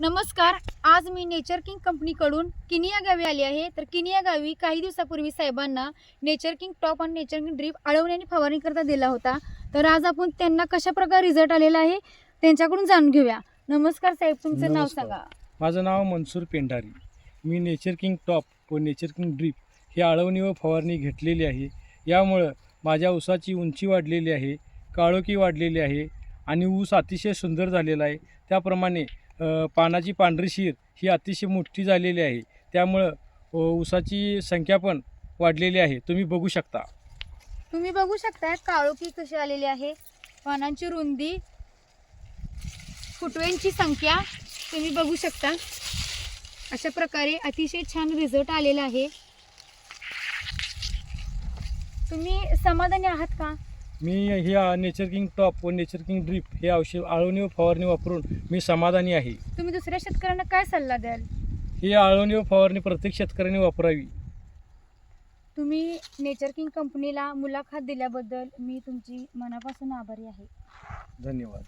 नमस्कार. आज मी nature king कंपनीकडून किनी या गावी आली आहे. तर किनी या गावी काही दिवसापूर्वी साहेबांना नेचर किंग टॉप आणि नेचर किंग ड्रीप आळवणी आणि फवारणी करता दिला होता. तर आज आपण त्यांना कशा प्रकारे रिझल्ट आलेला आहे त्यांच्याकडून जाणून घेऊया. नमस्कार साहेब, तुमचं नाव नमस्कार. सांगा. माझं नाव मनसूर पेंढारी. मी नेचर किंग टॉप व नेचर किंग ड्रीप ही आळवणी व फवारणी घेतलेली आहे. यामुळं माझ्या ऊसाची उंची वाढलेली आहे, काळोखी वाढलेली आहे आणि ऊस अतिशय सुंदर झालेला आहे. त्याप्रमाणे पानाची पांढरी शीर ही अतिशय मोठी झालेली आहे. त्यामुळं ऊसाची संख्या पण वाढलेली आहे. तुम्ही बघू शकता. तुम्ही बघू शकता काळोखी कशी आलेली आहे, पानांची रुंदी, फुटव्यांची संख्या तुम्ही बघू शकता. अशा प्रकारे अतिशय छान रिझल्ट आलेला आहे. तुम्ही समाधानी आहात का? मी ही नेचर किंग टॉप व नेचर किंग ड्रीप हे औषध आळवणी व फवारणी वापरून मी समाधानी आहे. तुम्ही दुसऱ्या शेतकऱ्यांना काय सल्ला द्याल? ही आळवणी व फवारणी प्रत्येक शेतकऱ्याने वापरावी. तुम्ही नेचर किंग कंपनीला मुलाखत दिल्याबद्दल मी तुमची मनापासून आभारी आहे. धन्यवाद.